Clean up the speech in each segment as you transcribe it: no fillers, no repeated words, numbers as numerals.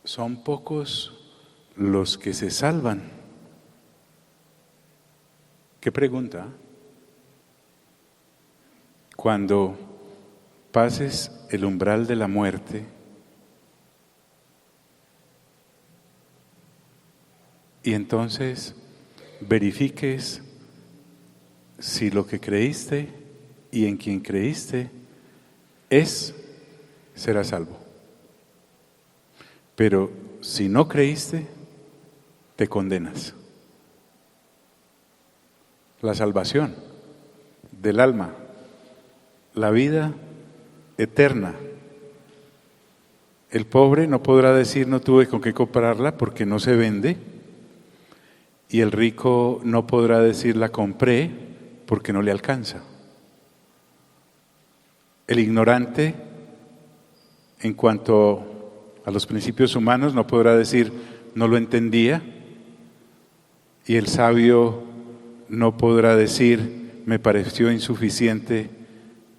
son pocos los que se salvan. ¿Qué pregunta? Cuando pases el umbral de la muerte y entonces verifiques si lo que creíste y en quien creíste serás salvo. Pero si no creíste, te condenas. La salvación del alma, la vida eterna. El pobre no podrá decir no tuve con qué comprarla porque no se vende, y el rico no podrá decir la compré porque no le alcanza. El ignorante, en cuanto a los principios humanos, no podrá decir no lo entendía, y el sabio no podrá decir me pareció insuficiente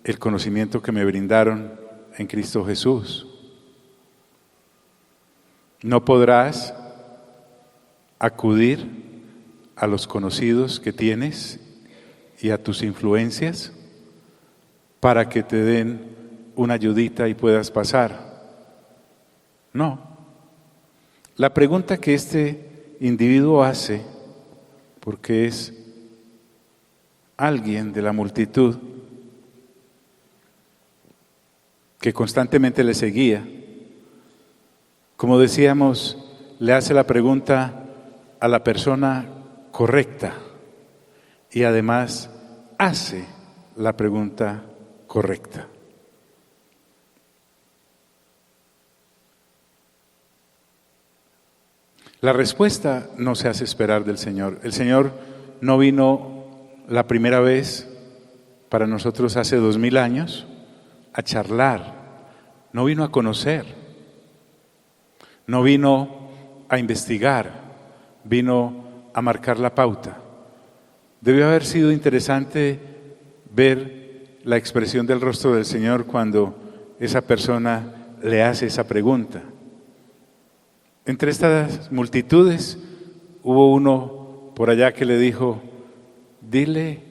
el conocimiento que me brindaron en Cristo Jesús. No podrás acudir a los conocidos que tienes y a tus influencias para que te den una ayudita y puedas pasar. No. La pregunta que este individuo hace, porque es alguien de la multitud que constantemente le seguía, como decíamos, le hace la pregunta a la persona correcta y además hace la pregunta correcta. La respuesta no se hace esperar del Señor. El Señor no vino la primera vez para nosotros hace 2000 años a charlar, no vino a conocer, no vino a investigar, vino a marcar la pauta. Debió haber sido interesante ver la expresión del rostro del Señor cuando esa persona le hace esa pregunta. Entre estas multitudes hubo uno por allá que le dijo: dile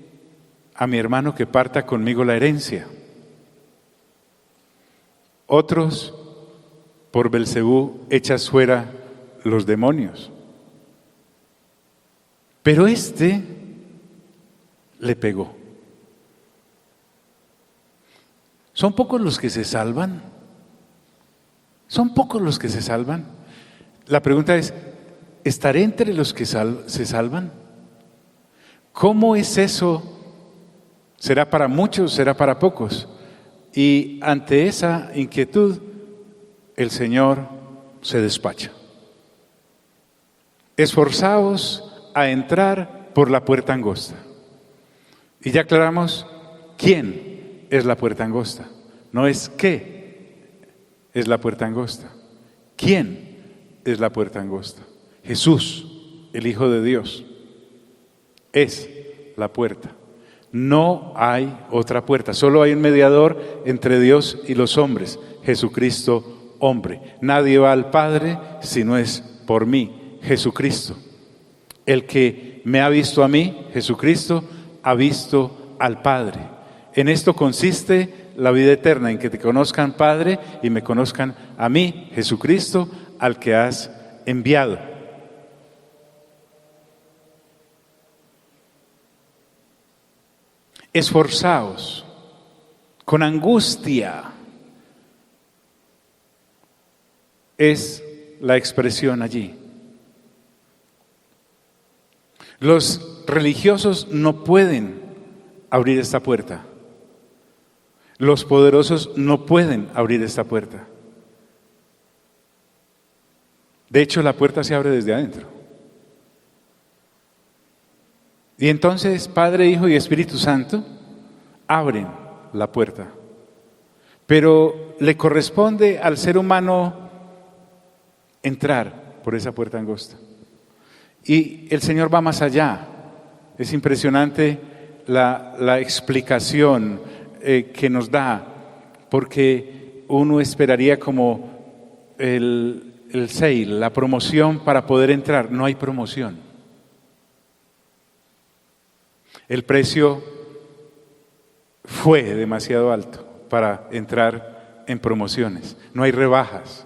a mi hermano que parta conmigo la herencia. Otros, por Belcebú, echas fuera los demonios. Pero este le pegó. ¿Son pocos los que se salvan? ¿Son pocos los que se salvan? La pregunta es, ¿estaré entre los que se salvan? ¿Cómo es eso? ¿Será para muchos? ¿Será para pocos? Y ante esa inquietud, el Señor se despacha. Esforzaos a entrar por la puerta angosta. Y ya aclaramos quién es la puerta angosta. No es qué es la puerta angosta. ¿Quién es la puerta angosta? Jesús, el Hijo de Dios, es la puerta. No hay otra puerta, solo hay un mediador entre Dios y los hombres, Jesucristo, hombre. Nadie va al Padre si no es por mí, Jesucristo. El que me ha visto a mí, Jesucristo, ha visto al Padre. En esto consiste la vida eterna, en que te conozcan, Padre, y me conozcan a mí, Jesucristo, al que has enviado. Esforzaos con angustia, es la expresión allí. Los religiosos no pueden abrir esta puerta. Los poderosos no pueden abrir esta puerta. De hecho, la puerta se abre desde adentro. Y entonces Padre, Hijo y Espíritu Santo abren la puerta. Pero le corresponde al ser humano entrar por esa puerta angosta. Y el Señor va más allá. Es impresionante la explicación que nos da, porque uno esperaría como el el sale, la promoción para poder entrar. No hay promoción. El precio fue demasiado alto para entrar en promociones. No hay rebajas.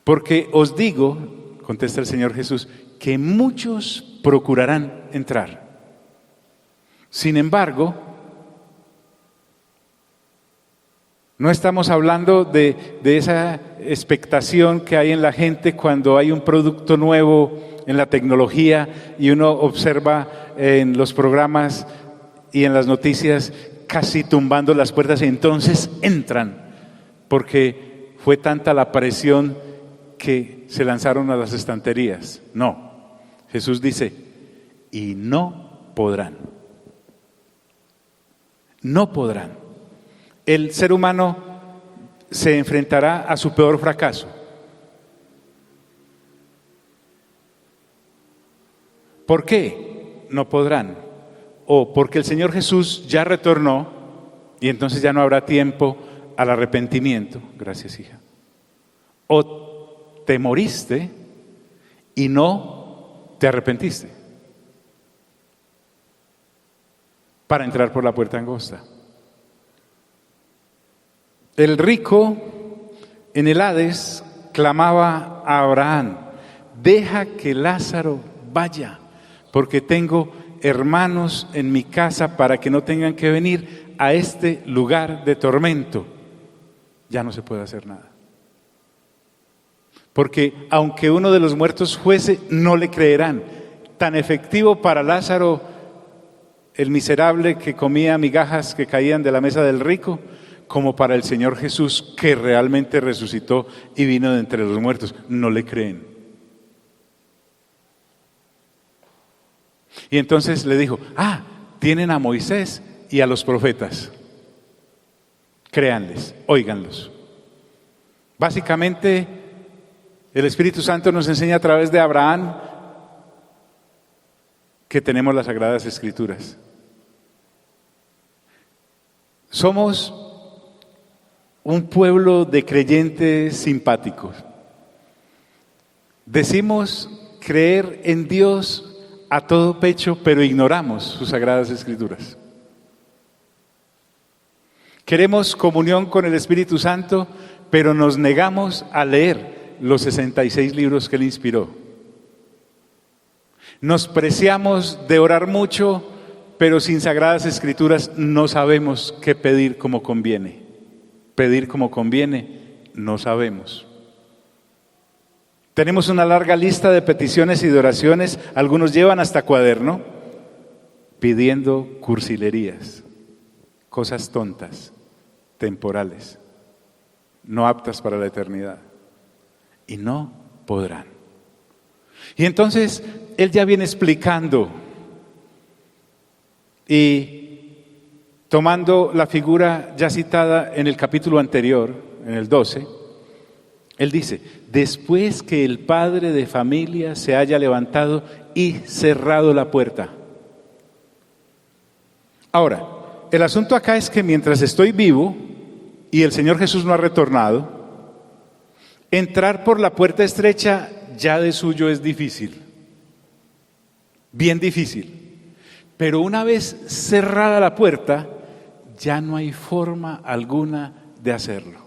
Porque os digo, contesta el Señor Jesús, que muchos procurarán entrar. Sin embargo, no estamos hablando de esa expectación que hay en la gente cuando hay un producto nuevo en la tecnología y uno observa en los programas y en las noticias casi tumbando las puertas y entonces entran, porque fue tanta la presión que se lanzaron a las estanterías. No, Jesús dice, y no podrán. No podrán. El ser humano se enfrentará a su peor fracaso. ¿Por qué no podrán? O porque el Señor Jesús ya retornó y entonces ya no habrá tiempo al arrepentimiento. Gracias, hija. O te moriste y no te arrepentiste para entrar por la puerta angosta. El rico en el Hades clamaba a Abraham, deja que Lázaro vaya, porque tengo hermanos en mi casa para que no tengan que venir a este lugar de tormento. Ya no se puede hacer nada. Porque aunque uno de los muertos fuese, no le creerán. Tan efectivo para Lázaro, el miserable que comía migajas que caían de la mesa del rico, como para el Señor Jesús, que realmente resucitó y vino de entre los muertos. No le creen. Y entonces le dijo, tienen a Moisés y a los profetas. Créanles, óiganlos. Básicamente, el Espíritu Santo nos enseña a través de Abraham que tenemos las Sagradas Escrituras. Somos un pueblo de creyentes simpáticos. Decimos creer en Dios a todo pecho, pero ignoramos sus Sagradas Escrituras. Queremos comunión con el Espíritu Santo, pero nos negamos a leer los 66 libros que Él inspiró. Nos preciamos de orar mucho, pero sin Sagradas Escrituras no sabemos qué pedir como conviene. Pedir como conviene, no sabemos. Tenemos una larga lista de peticiones y de oraciones, algunos llevan hasta cuaderno, pidiendo cursilerías, cosas tontas, temporales, no aptas para la eternidad. Y no podrán. Y entonces Él ya viene explicando y tomando la figura ya citada en el capítulo anterior, en el 12, Él dice, después que el padre de familia se haya levantado y cerrado la puerta. Ahora, el asunto acá es que mientras estoy vivo y el Señor Jesús no ha retornado, entrar por la puerta estrecha ya de suyo es difícil, bien difícil. Pero una vez cerrada la puerta, ya no hay forma alguna de hacerlo.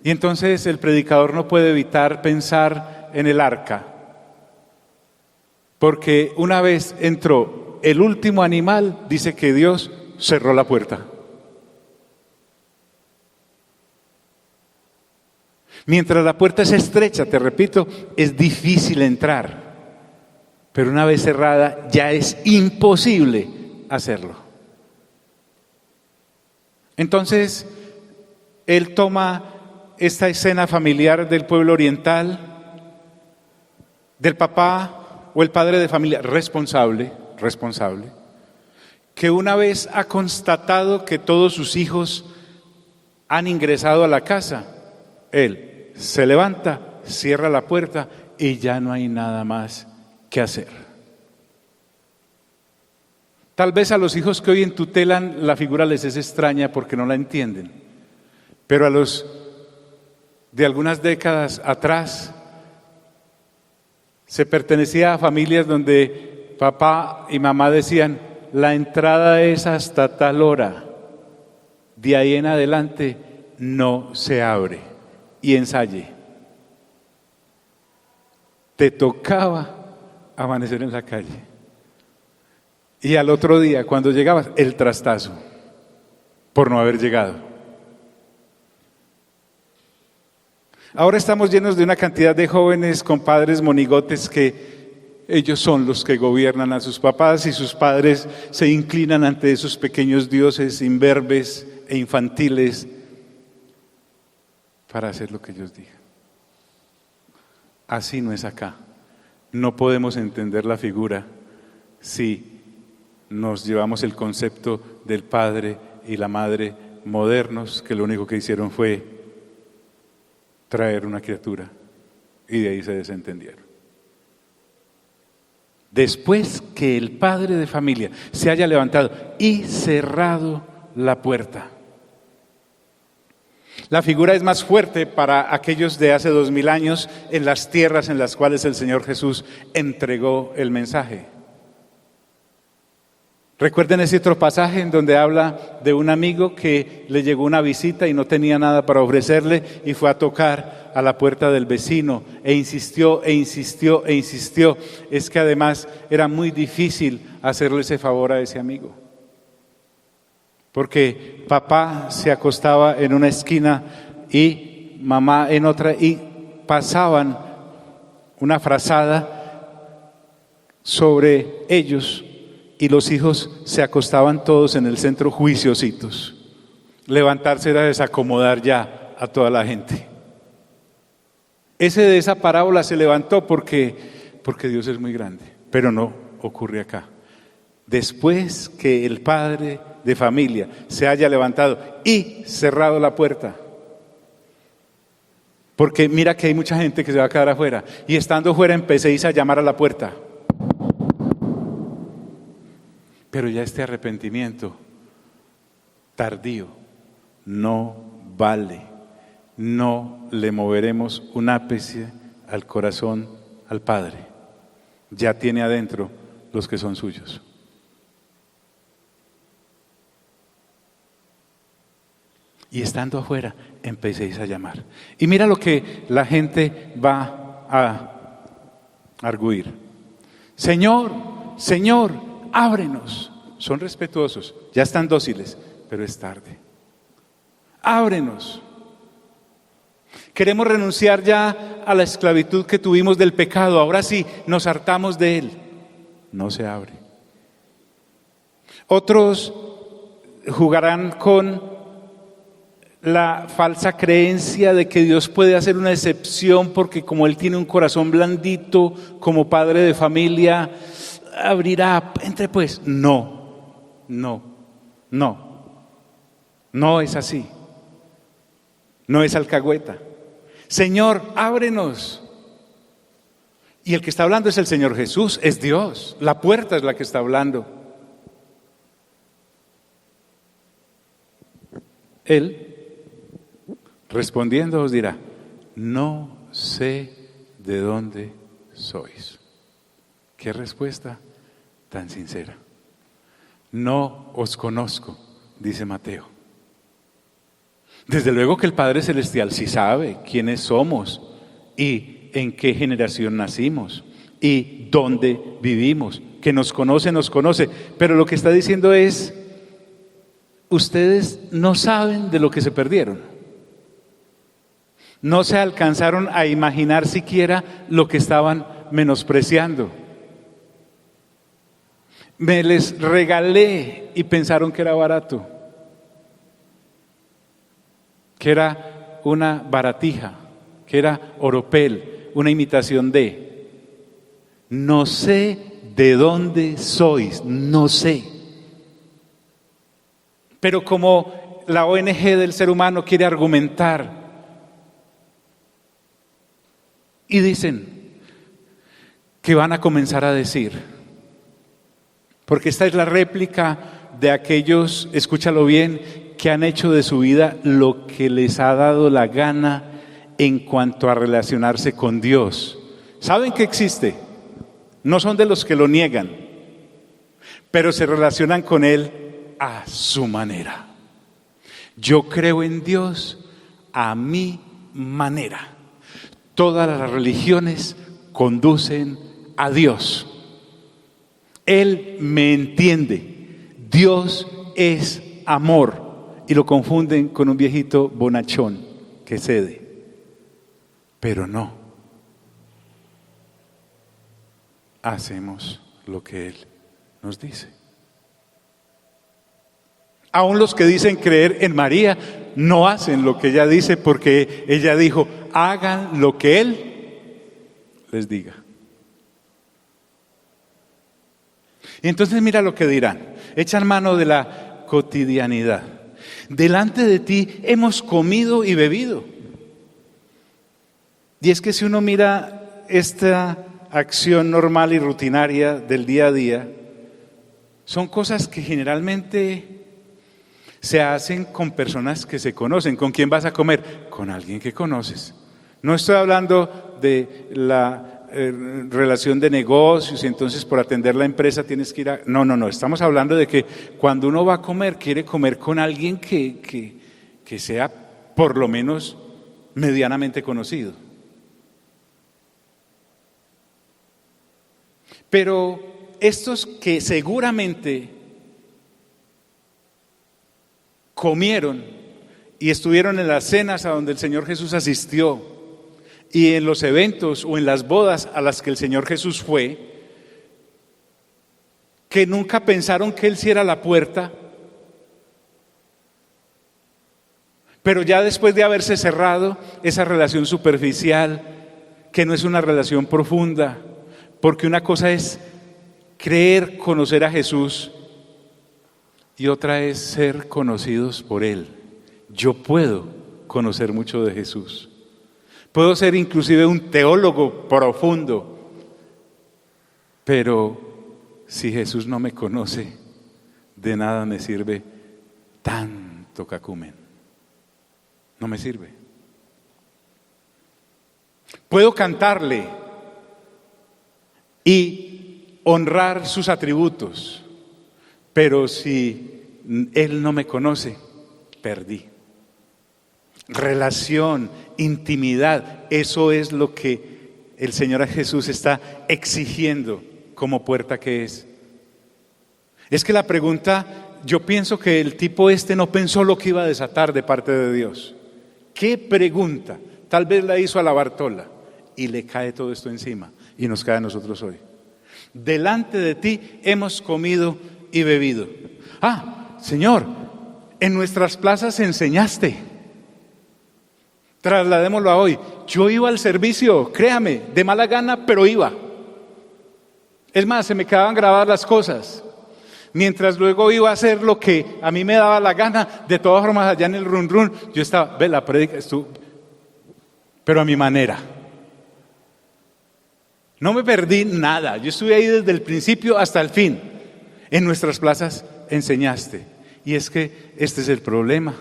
Y entonces el predicador no puede evitar pensar en el arca, porque una vez entró el último animal, dice que Dios cerró la puerta. Mientras la puerta es estrecha, te repito, es difícil entrar, pero una vez cerrada ya es imposible hacerlo. Entonces, Él toma esta escena familiar del pueblo oriental, del papá o el padre de familia responsable, que una vez ha constatado que todos sus hijos han ingresado a la casa, Él se levanta, cierra la puerta y ya no hay nada más que hacer. Tal vez a los hijos que hoy entutelan la figura les es extraña porque no la entienden, pero a los de algunas décadas atrás, se pertenecía a familias donde papá y mamá decían: la entrada es hasta tal hora, de ahí en adelante no se abre, y ensaye. Te tocaba amanecer en la calle. Y al otro día, cuando llegabas, el trastazo, por no haber llegado. Ahora estamos llenos de una cantidad de jóvenes con padres monigotes que ellos son los que gobiernan a sus papás y sus padres se inclinan ante esos pequeños dioses imberbes e infantiles para hacer lo que ellos digan. Así no es acá. No podemos entender la figura si nos llevamos el concepto del padre y la madre modernos, que lo único que hicieron fue traer una criatura y de ahí se desentendieron. Después que el padre de familia se haya levantado y cerrado la puerta. La figura es más fuerte para aquellos de hace 2000 años en las tierras en las cuales el Señor Jesús entregó el mensaje. Recuerden ese otro pasaje en donde habla de un amigo que le llegó una visita y no tenía nada para ofrecerle y fue a tocar a la puerta del vecino e insistió e insistió e insistió. Es que además era muy difícil hacerle ese favor a ese amigo. Porque papá se acostaba en una esquina y mamá en otra y pasaban una frazada sobre ellos y los hijos se acostaban todos en el centro juiciositos. Levantarse era desacomodar ya a toda la gente. Ese de esa parábola se levantó porque Dios es muy grande, pero no ocurre acá. Después que el padre de familia se haya levantado y cerrado la puerta, porque mira que hay mucha gente que se va a quedar afuera, y estando fuera empecéis a llamar a la puerta, pero ya este arrepentimiento tardío no vale, no le moveremos un ápice al corazón al Padre, ya tiene adentro los que son suyos. Y estando afuera, empecéis a llamar. Y mira lo que la gente va a arguir. Señor, Señor, ábrenos. Son respetuosos, ya están dóciles, pero es tarde. Ábrenos. Queremos renunciar ya a la esclavitud que tuvimos del pecado. Ahora sí, nos hartamos de él. No se abre. Otros jugarán con la falsa creencia de que Dios puede hacer una excepción porque como Él tiene un corazón blandito, como padre de familia, abrirá, entre pues. No es así. No es alcahueta. Señor, ábrenos. Y el que está hablando es el Señor Jesús, es Dios. La puerta es la que está hablando. Él, respondiendo, os dirá: no sé de dónde sois. Qué respuesta tan sincera. No os conozco, dice Mateo. Desde luego que el Padre Celestial sí sabe quiénes somos y en qué generación nacimos y dónde vivimos. Que nos conoce, pero lo que está diciendo es: ustedes no saben de lo que se perdieron. No se alcanzaron a imaginar siquiera lo que estaban menospreciando. Me les regalé y pensaron que era barato, que era una baratija, que era oropel, una imitación de. No sé de dónde sois, no sé. Pero como la ONG del ser humano quiere argumentar, y dicen que van a comenzar a decir, porque esta es la réplica de aquellos, escúchalo bien, que han hecho de su vida lo que les ha dado la gana en cuanto a relacionarse con Dios. ¿Saben que existe? No son de los que lo niegan, pero se relacionan con Él a su manera. Yo creo en Dios a mi manera. Todas las religiones conducen a Dios. Él me entiende. Dios es amor. Y lo confunden con un viejito bonachón que cede. Pero no. Hacemos lo que Él nos dice. Aún los que dicen creer en María no hacen lo que ella dice, porque ella dijo: hagan lo que Él les diga. Y entonces mira lo que dirán. Echan mano de la cotidianidad. Delante de ti hemos comido y bebido. Y es que si uno mira esta acción normal y rutinaria del día a día, son cosas que generalmente se hacen con personas que se conocen. ¿Con quién vas a comer? Con alguien que conoces. No estoy hablando de la relación de negocios y entonces por atender la empresa tienes que ir a... No, estamos hablando de que cuando uno va a comer, quiere comer con alguien que sea por lo menos medianamente conocido. Pero estos que seguramente comieron y estuvieron en las cenas a donde el Señor Jesús asistió y en los eventos o en las bodas a las que el Señor Jesús fue, que nunca pensaron que Él sí era la puerta, pero ya después de haberse cerrado esa relación superficial, que no es una relación profunda, porque una cosa es creer, conocer a Jesús, y otra es ser conocidos por Él. Yo puedo conocer mucho de Jesús. Puedo ser inclusive un teólogo profundo. Pero si Jesús no me conoce, de nada me sirve tanto cacumen. No me sirve. Puedo cantarle y honrar sus atributos. Pero si Él no me conoce, perdí. Relación, intimidad, eso es lo que el Señor Jesús está exigiendo como puerta que es. Es que la pregunta, yo pienso que el tipo no pensó lo que iba a desatar de parte de Dios. ¿Qué pregunta? Tal vez la hizo a la Bartola y le cae todo esto encima y nos cae a nosotros hoy. Delante de ti hemos comido y bebido. Señor, en nuestras plazas enseñaste. Trasladémoslo a hoy. Yo iba al servicio, créame, de mala gana, pero iba. Es más, se me quedaban grabadas las cosas. Mientras luego iba a hacer lo que a mí me daba la gana, de todas formas allá en el run run, yo estaba, la prédica estuvo, pero a mi manera. No me perdí nada, yo estuve ahí desde el principio hasta el fin. En nuestras plazas enseñaste. Y es que este es el problema.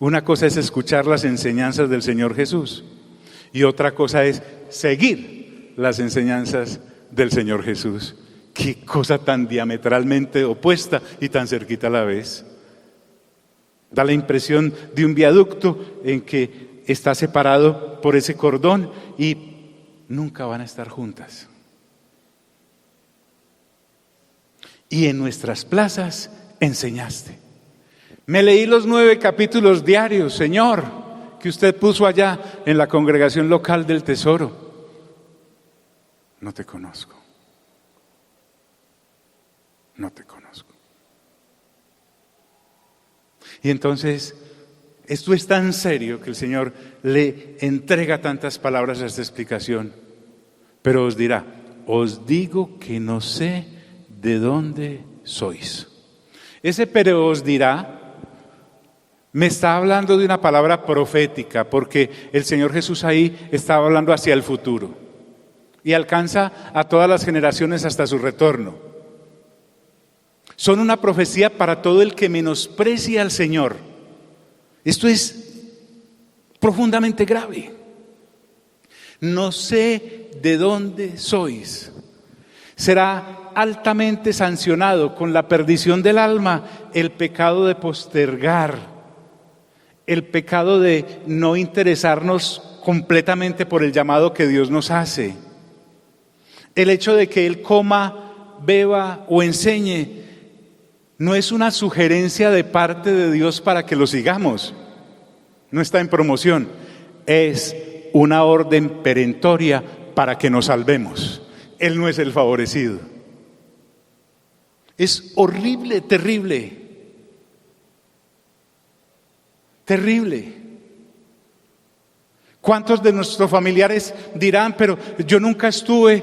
Una cosa es escuchar las enseñanzas del Señor Jesús y otra cosa es seguir las enseñanzas del Señor Jesús. Qué cosa tan diametralmente opuesta y tan cerquita a la vez. Da la impresión de un viaducto en que está separado por ese cordón y nunca van a estar juntas. Y en nuestras plazas enseñaste. Me leí los 9 capítulos diarios, Señor, que usted puso allá en la congregación local del Tesoro. No te conozco. No te conozco. Y entonces, esto es tan serio que el Señor le entrega tantas palabras a esta explicación. Pero os dirá, os digo que no sé de dónde sois. Ese pero os dirá me está hablando de una palabra profética, porque el Señor Jesús ahí estaba hablando hacia el futuro y alcanza a todas las generaciones hasta su retorno. Son una profecía para todo el que menosprecia al Señor. Esto es profundamente grave. No sé de dónde sois. Será altamente sancionado con la perdición del alma el pecado de postergar, el pecado de no interesarnos completamente por el llamado que Dios nos hace. El hecho de que Él coma, beba o enseñe no es una sugerencia de parte de Dios para que lo sigamos. No está en promoción. Es una orden perentoria para que nos salvemos. Él no es el favorecido. Es horrible, terrible. Terrible. ¿Cuántos de nuestros familiares dirán, pero yo nunca estuve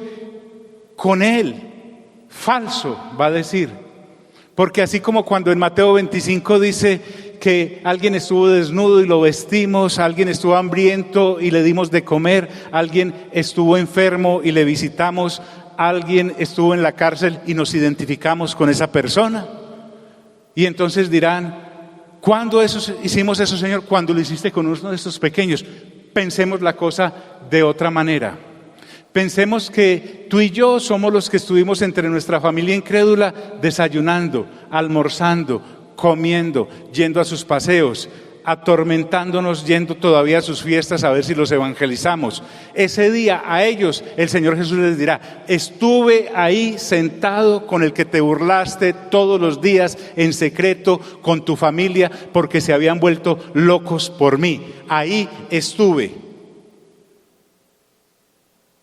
con él? Falso, va a decir. Porque así como cuando en Mateo 25 dice que alguien estuvo desnudo y lo vestimos, alguien estuvo hambriento y le dimos de comer, alguien estuvo enfermo y le visitamos, alguien estuvo en la cárcel y nos identificamos con esa persona. Y entonces dirán, ¿cuándo hicimos eso, Señor? Cuando lo hiciste con uno de estos pequeños. Pensemos la cosa de otra manera. Pensemos que tú y yo somos los que estuvimos entre nuestra familia incrédula desayunando, almorzando, comiendo, yendo a sus paseos, atormentándonos, yendo todavía a sus fiestas a ver si los evangelizamos. Ese día a ellos el Señor Jesús les dirá, estuve ahí sentado con el que te burlaste todos los días en secreto con tu familia porque se habían vuelto locos por mí. Ahí estuve.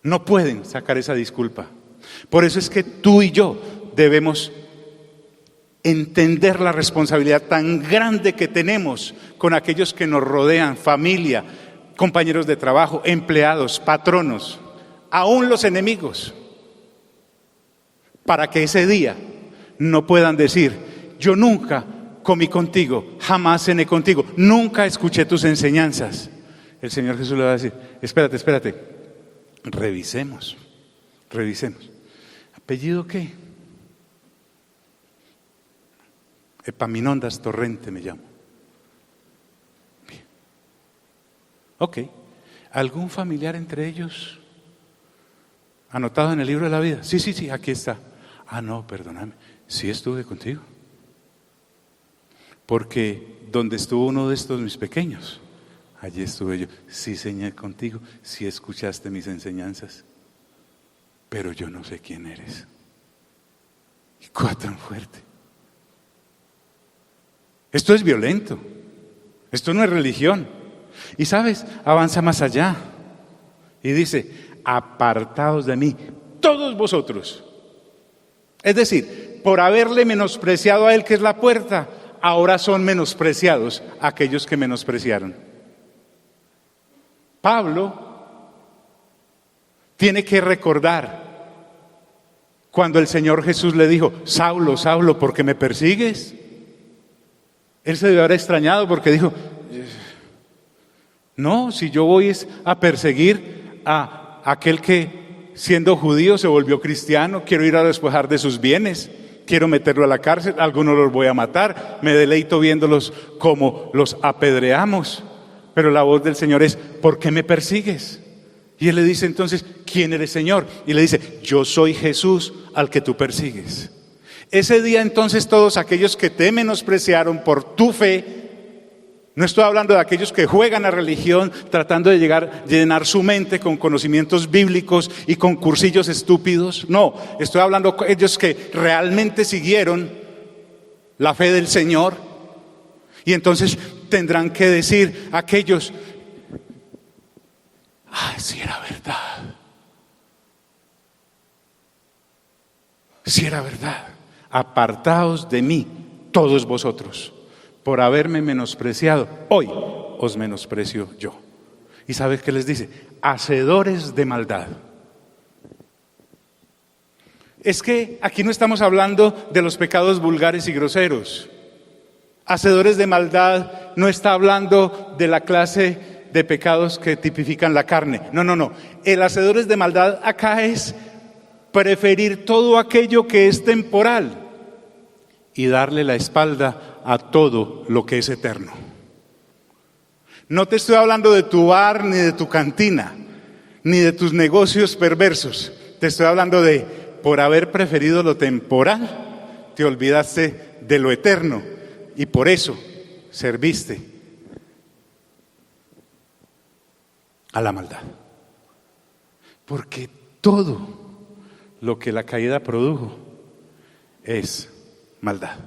No pueden sacar esa disculpa. Por eso es que tú y yo debemos entender la responsabilidad tan grande que tenemos con aquellos que nos rodean, familia, compañeros de trabajo, empleados, patronos, aún los enemigos, para que ese día no puedan decir, yo nunca comí contigo, jamás cené contigo, nunca escuché tus enseñanzas. El Señor Jesús le va a decir, espérate. Revisemos. ¿Apellido qué? Epaminondas Torrente me llamo. Bien. Ok. ¿Algún familiar entre ellos anotado en el libro de la vida? Sí, aquí está. Ah, no, perdóname. Sí estuve contigo. Porque donde estuvo uno de estos mis pequeños, allí estuve yo. Sí, Señor, contigo. Sí escuchaste mis enseñanzas. Pero yo no sé quién eres. Y cosa tan fuerte. Esto es violento. Esto no es religión. Y sabes, avanza más allá. Y dice, apartaos de mí, todos vosotros. Es decir, por haberle menospreciado a él que es la puerta, ahora son menospreciados aquellos que menospreciaron. Pablo tiene que recordar cuando el Señor Jesús le dijo, Saulo, Saulo, ¿por qué me persigues? Él se debe haber extrañado porque dijo, no, si yo voy a perseguir a aquel que siendo judío se volvió cristiano, quiero ir a despojar de sus bienes, quiero meterlo a la cárcel, algunos los voy a matar, me deleito viéndolos como los apedreamos. Pero la voz del Señor es, ¿por qué me persigues? Y él le dice entonces, ¿quién eres, Señor? Y le dice, yo soy Jesús al que tú persigues. Ese día entonces todos aquellos que te menospreciaron por tu fe, no estoy hablando de aquellos que juegan a religión tratando de llenar su mente con conocimientos bíblicos y con cursillos estúpidos. No, estoy hablando de aquellos que realmente siguieron la fe del Señor. Y entonces tendrán que decir aquellos, sí era verdad. Sí era verdad. Apartaos de mí, todos vosotros, por haberme menospreciado. Hoy os menosprecio yo. ¿Y sabes qué les dice? Hacedores de maldad. Es que aquí no estamos hablando de los pecados vulgares y groseros. Hacedores de maldad no está hablando de la clase de pecados que tipifican la carne. No. El hacedores de maldad acá es preferir todo aquello que es temporal y darle la espalda a todo lo que es eterno. No te estoy hablando de tu bar, ni de tu cantina, ni de tus negocios perversos. Te estoy hablando de, por haber preferido lo temporal, te olvidaste de lo eterno y por eso serviste a la maldad. Porque todo lo que la caída produjo es maldad.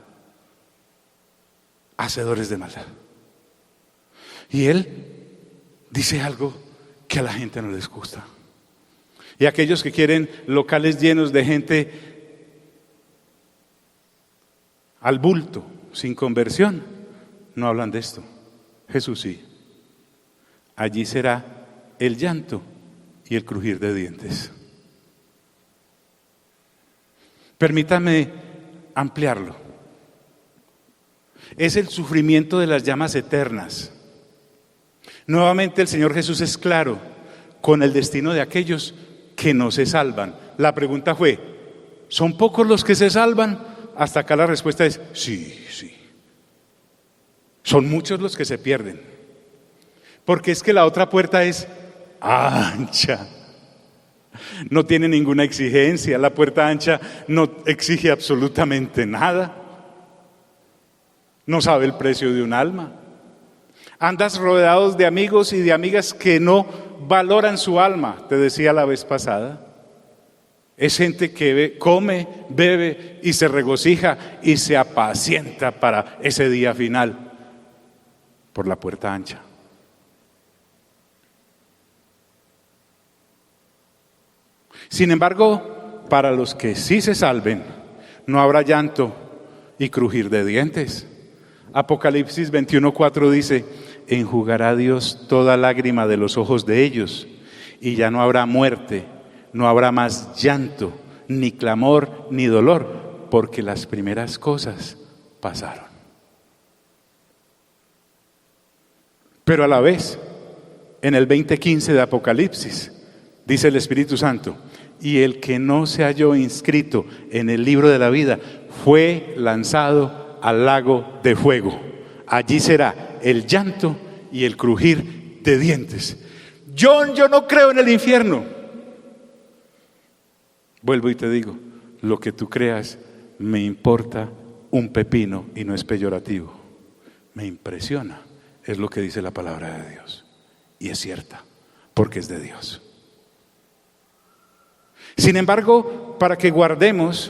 Hacedores de maldad. Y él dice algo que a la gente no les gusta. Y aquellos que quieren locales llenos de gente al bulto, sin conversión, no hablan de esto. Jesús sí. Allí será el llanto y el crujir de dientes. Permítame ampliarlo. Es el sufrimiento de las llamas eternas. Nuevamente el Señor Jesús es claro con el destino de aquellos que no se salvan. La pregunta fue, ¿son pocos los que se salvan? Hasta acá la respuesta es sí, sí. Son muchos los que se pierden. Porque es que la otra puerta es ancha. No tiene ninguna exigencia. La puerta ancha no exige absolutamente nada. No sabe el precio de un alma. Andas rodeados de amigos y de amigas que no valoran su alma, te decía la vez pasada. Es gente que come, bebe y se regocija y se apacienta para ese día final por la puerta ancha. Sin embargo, para los que sí se salven, no habrá llanto y crujir de dientes. Apocalipsis 21:4 dice: enjugará Dios toda lágrima de los ojos de ellos, y ya no habrá muerte, no habrá más llanto, ni clamor, ni dolor, porque las primeras cosas pasaron. Pero a la vez, en el 20:15 de Apocalipsis, dice el Espíritu Santo: y el que no se halló inscrito en el libro de la vida fue lanzado al lago de fuego. Allí será el llanto y el crujir de dientes. Yo no creo en el infierno. Vuelvo y te digo, lo que tú creas me importa un pepino y no es peyorativo. Me impresiona, es lo que dice la palabra de Dios. Y es cierta, porque es de Dios. Sin embargo, para que guardemos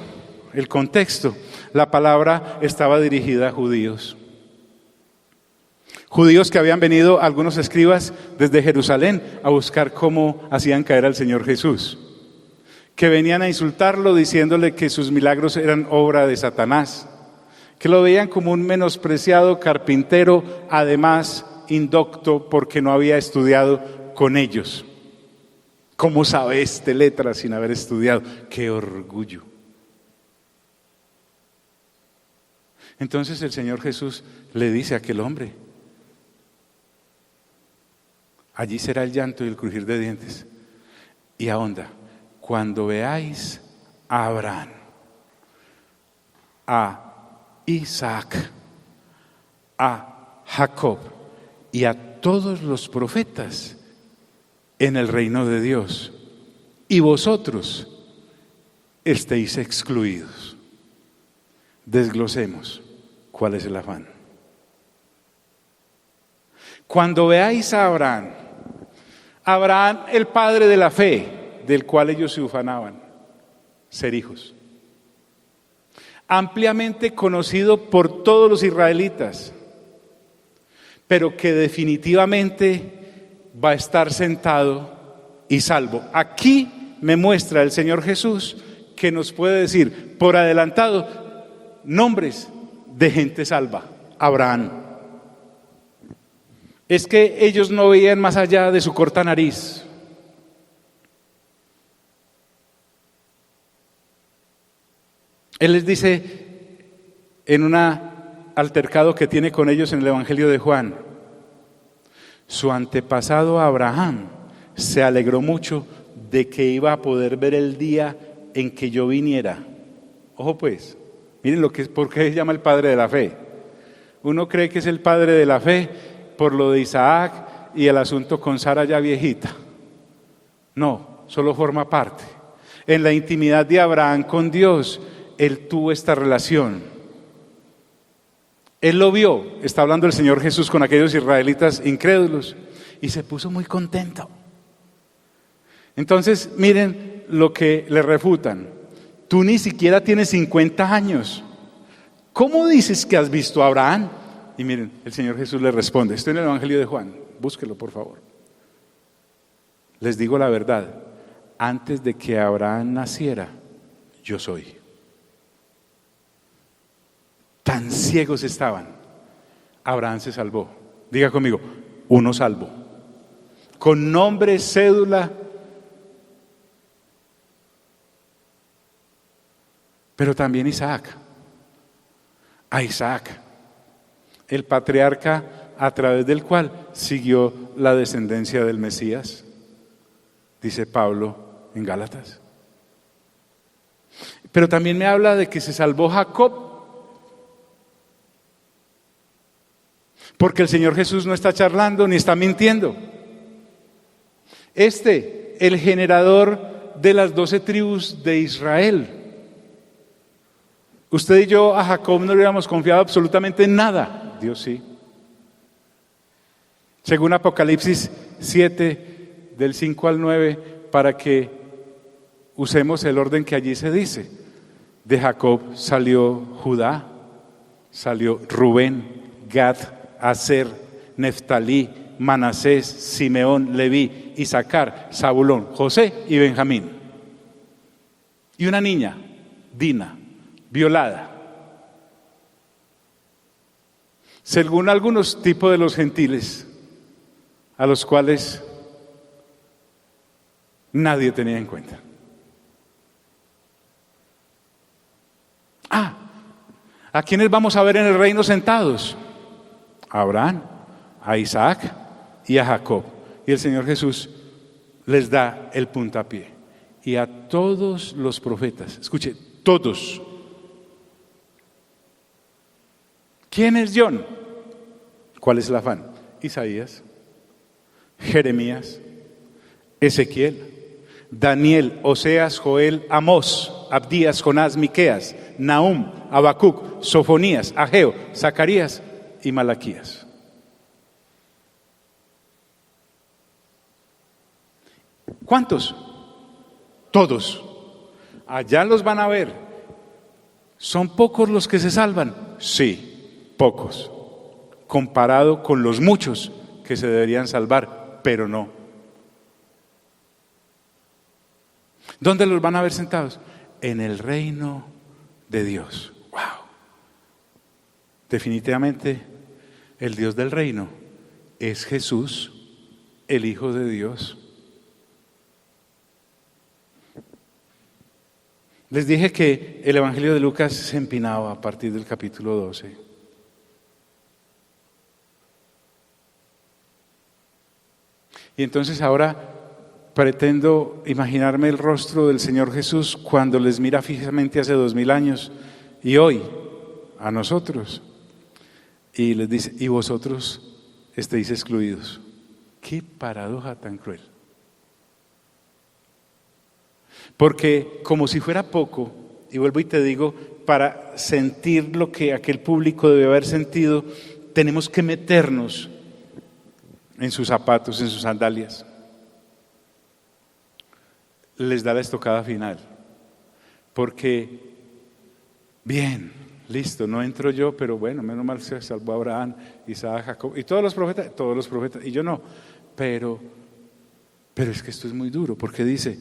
el contexto, la palabra estaba dirigida a judíos. Judíos que habían venido, algunos escribas, desde Jerusalén a buscar cómo hacían caer al Señor Jesús. Que venían a insultarlo diciéndole que sus milagros eran obra de Satanás. Que lo veían como un menospreciado carpintero, además indocto porque no había estudiado con ellos. ¿Cómo sabe este letras sin haber estudiado? ¡Qué orgullo! Entonces el Señor Jesús le dice a aquel hombre: allí será el llanto y el crujir de dientes. Y ahonda: cuando veáis a Abraham, a Isaac, a Jacob y a todos los profetas en el reino de Dios, y vosotros estéis excluidos. Desglosemos cuál es el afán. Cuando veáis a Abraham, Abraham, el padre de la fe, del cual ellos se ufanaban, ser hijos, ampliamente conocido por todos los israelitas, pero que definitivamente va a estar sentado y salvo. Aquí me muestra el Señor Jesús que nos puede decir por adelantado nombres de gente salva. Abraham. Es que ellos no veían más allá de su corta nariz. Él les dice en un altercado que tiene con ellos en el Evangelio de Juan: su antepasado Abraham se alegró mucho de que iba a poder ver el día en que yo viniera. Ojo pues, miren lo que es, ¿por qué se llama el padre de la fe? Uno cree que es el padre de la fe por lo de Isaac y el asunto con Sara ya viejita. No, solo forma parte. En la intimidad de Abraham con Dios, él tuvo esta relación. Él lo vio, está hablando el Señor Jesús con aquellos israelitas incrédulos, y se puso muy contento. Entonces, miren lo que le refutan. Tú ni siquiera tienes 50 años. ¿Cómo dices que has visto a Abraham? Y miren, el Señor Jesús le responde. Esto en el Evangelio de Juan, búsquelo por favor. Les digo la verdad, antes de que Abraham naciera, yo soy. Tan ciegos estaban. Abraham se salvó. Diga conmigo, uno salvo. Con nombre, cédula. Pero también Isaac. A Isaac, el patriarca a través del cual siguió la descendencia del Mesías, dice Pablo en Gálatas. Pero también me habla de que se salvó Jacob, porque el Señor Jesús no está charlando ni está mintiendo. El generador de las 12 tribus de Israel. Usted y yo a Jacob no le hubiéramos confiado absolutamente en nada. Dios sí. Según Apocalipsis 7, del 5 al 9, para que usemos el orden que allí se dice. De Jacob salió Judá, salió Rubén, Gad, Aser, Neftalí, Manasés, Simeón, Leví, Isaacar, Zabulón, José y Benjamín. Y una niña, Dina, violada. Según algunos tipos de los gentiles, a los cuales nadie tenía en cuenta. ¿A quiénes vamos a ver en el reino sentados? A Abraham, a Isaac y a Jacob. Y el Señor Jesús les da el puntapié. Y a todos los profetas, escuche, todos. ¿Quién es John? ¿Cuál es el afán? Isaías, Jeremías, Ezequiel, Daniel, Oseas, Joel, Amós, Abdías, Jonás, Miqueas, Nahum, Habacuc, Sofonías, Ageo, Zacarías y Malaquías. ¿Cuántos? Todos. Allá los van a ver. ¿Son pocos los que se salvan? Sí, pocos. Comparado con los muchos que se deberían salvar, pero no. ¿Dónde los van a ver sentados? En el reino de Dios. ¡Wow! Definitivamente, el Dios del reino es Jesús, el Hijo de Dios. Les dije que el Evangelio de Lucas se empinaba a partir del capítulo 12. Y entonces ahora pretendo imaginarme el rostro del Señor Jesús cuando les mira fijamente hace 2000 años y hoy a nosotros. Y les dice, y vosotros estéis excluidos. Qué paradoja tan cruel. Porque como si fuera poco, y vuelvo y te digo, para sentir lo que aquel público debe haber sentido, tenemos que meternos en sus zapatos, en sus sandalias. Les da la estocada final. Porque, bien, listo, no entro yo, pero bueno, menos mal se salvó Abraham, Isaac, Jacob, y todos los profetas, y yo no. Pero es que esto es muy duro, porque dice,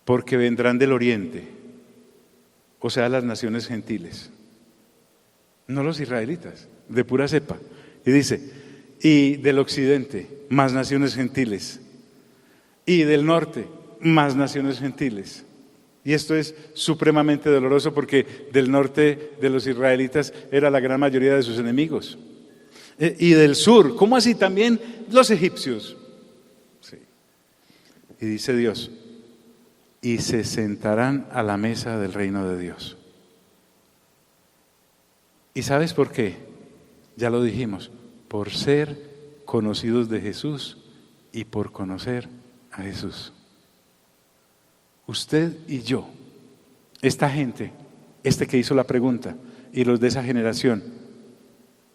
porque vendrán del oriente, o sea, las naciones gentiles, no los israelitas, de pura cepa. Y dice, y del occidente, más naciones gentiles, y del norte, más naciones gentiles. Y esto es supremamente doloroso porque del norte de los israelitas era la gran mayoría de sus enemigos. Y del sur, ¿cómo así? También los egipcios. Sí. Y dice Dios, y se sentarán a la mesa del reino de Dios. ¿Y sabes por qué? Ya lo dijimos, por ser conocidos de Jesús y por conocer a Jesús. Usted y yo, esta gente, que hizo la pregunta y los de esa generación,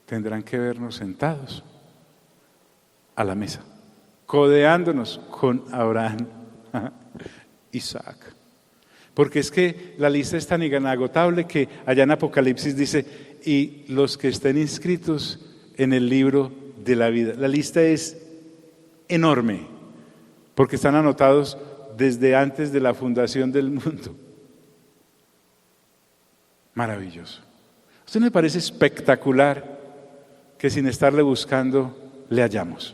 tendrán que vernos sentados a la mesa, codeándonos con Abraham, Isaac. Porque es que la lista es tan inagotable que allá en Apocalipsis dice, y los que estén inscritos en el libro de la vida. La lista es enorme, porque están anotados desde antes de la fundación del mundo. Maravilloso. ¿A usted no le parece espectacular que sin estarle buscando le hallamos?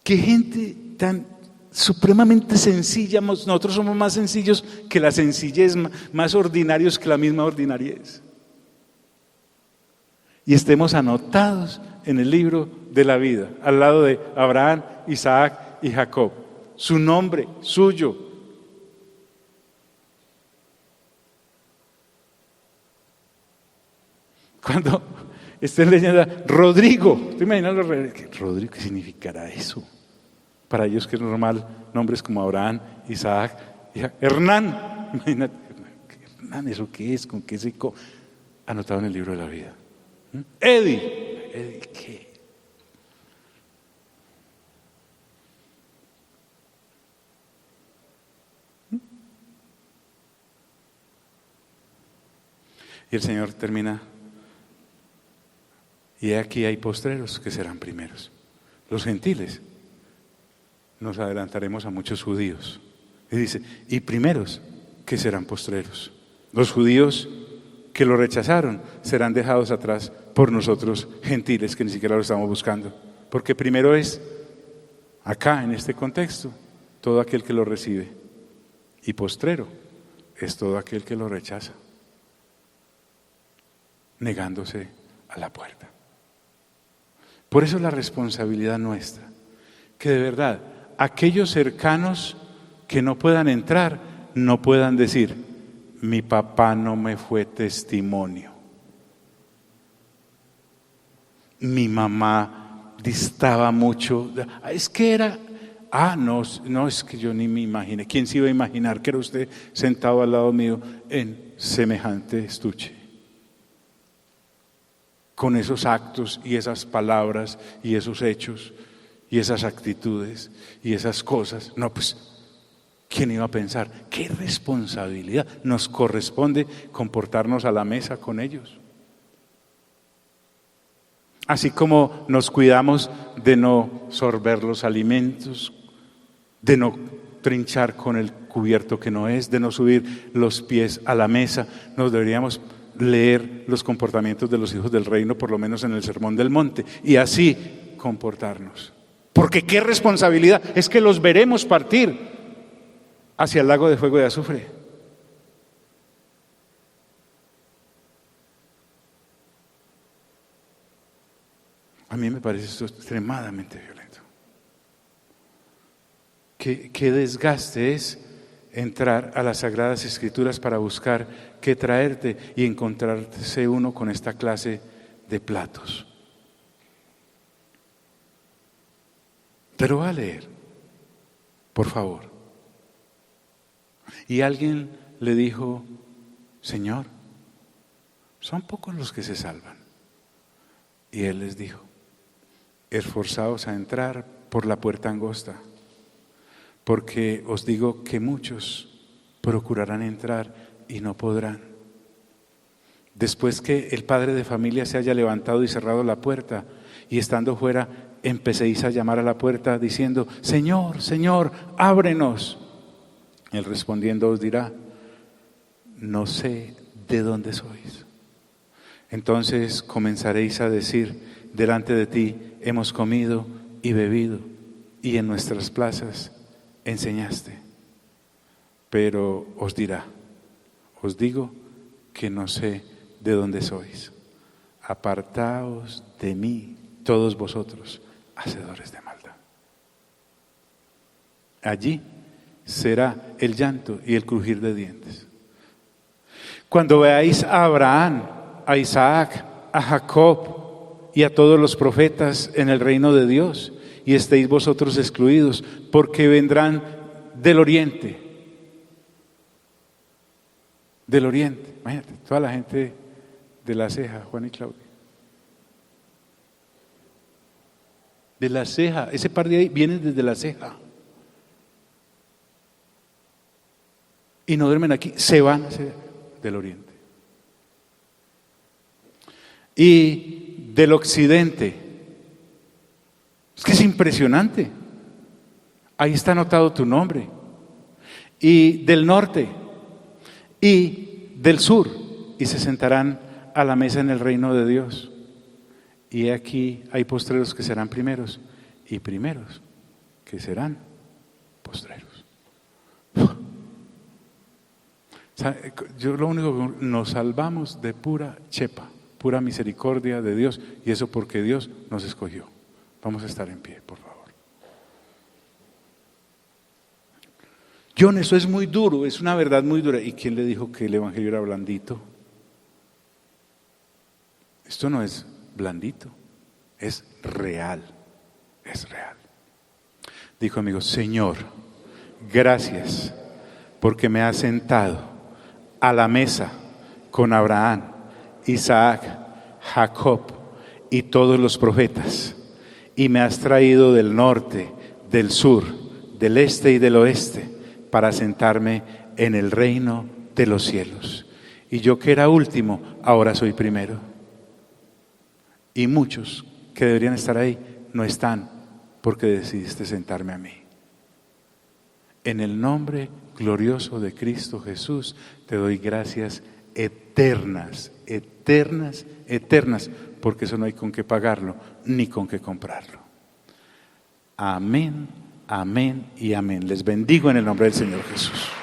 Qué gente tan supremamente sencilla. Nosotros somos más sencillos que la sencillez, más ordinarios que la misma ordinariez. Y estemos anotados en el libro de la vida, al lado de Abraham, Isaac y Jacob. Su nombre, suyo. Cuando estén leyendo Rodrigo, ¿te imaginas Rodrigo? ¿Qué significará eso? Para ellos que es normal, nombres como Abraham, Isaac, Hernán. Imagínate, Hernán, ¿eso qué es? ¿Con qué se anotado en el libro de la vida? Eddie, ¿qué? Y el Señor termina, y aquí hay postreros que serán primeros. Los gentiles, nos adelantaremos a muchos judíos. Y dice, y primeros que serán postreros. Los judíos que lo rechazaron serán dejados atrás por nosotros gentiles que ni siquiera lo estamos buscando. Porque primero es, acá en este contexto, todo aquel que lo recibe. Y postrero es todo aquel que lo rechaza, negándose a la puerta. Por eso la responsabilidad nuestra, que de verdad aquellos cercanos que no puedan entrar, no puedan decir, mi papá no me fue testimonio, mi mamá distaba mucho, es que era, no, es que yo ni me imaginé, ¿quién se iba a imaginar que era usted sentado al lado mío en semejante estuche? Con esos actos y esas palabras y esos hechos y esas actitudes y esas cosas. No, pues, ¿quién iba a pensar? ¿Qué responsabilidad nos corresponde comportarnos a la mesa con ellos? Así como nos cuidamos de no sorber los alimentos, de no trinchar con el cubierto que no es, de no subir los pies a la mesa, nos deberíamos leer los comportamientos de los hijos del reino, por lo menos en el Sermón del Monte, y así comportarnos. Porque qué responsabilidad, es que los veremos partir hacia el lago de fuego y azufre. A mí me parece esto extremadamente violento. Qué desgaste es entrar a las Sagradas Escrituras para buscar qué traerte y encontrarse uno con esta clase de platos. Pero va a leer, por favor. Y alguien le dijo, Señor, son pocos los que se salvan. Y Él les dijo, esforzaos a entrar por la puerta angosta, porque os digo que muchos procurarán entrar y no podrán. Después que el padre de familia se haya levantado y cerrado la puerta, y estando fuera, empecéis a llamar a la puerta diciendo, Señor, Señor, ábrenos. Él respondiendo os dirá, no sé de dónde sois. Entonces comenzaréis a decir, delante de ti hemos comido y bebido, y en nuestras plazas enseñaste. Pero os dirá, os digo que no sé de dónde sois. Apartaos de mí, todos vosotros, hacedores de maldad. Allí será el llanto y el crujir de dientes. Cuando veáis a Abraham, a Isaac, a Jacob y a todos los profetas en el reino de Dios, y estéis vosotros excluidos, porque vendrán del oriente. Del oriente, imagínate, toda la gente de La Ceja, Juan y Claudia. De La Ceja, ese par de ahí viene desde La Ceja. Y no duermen aquí, se van del oriente. Y del occidente. Es que es impresionante. Ahí está anotado tu nombre. Y del norte. Y del sur. Y se sentarán a la mesa en el reino de Dios. Y aquí hay postreros que serán primeros. Y primeros que serán postreros. Yo lo único que nos salvamos de pura chepa, pura misericordia de Dios, y eso porque Dios nos escogió. Vamos a estar en pie, por favor. John, eso es muy duro, es una verdad muy dura. ¿Y quién le dijo que el evangelio era blandito? Esto no es blandito, es real, es real. Dijo, amigo, Señor, gracias porque me has sentado a la mesa con Abraham, Isaac, Jacob y todos los profetas, y me has traído del norte, del sur, del este y del oeste, para sentarme en el reino de los cielos. Y yo que era último, ahora soy primero. Y muchos que deberían estar ahí no están porque decidiste sentarme a mí. En el nombre glorioso de Cristo Jesús, te doy gracias eternas, eternas, eternas, porque eso no hay con qué pagarlo, ni con qué comprarlo. Amén, amén y amén. Les bendigo en el nombre del Señor Jesús.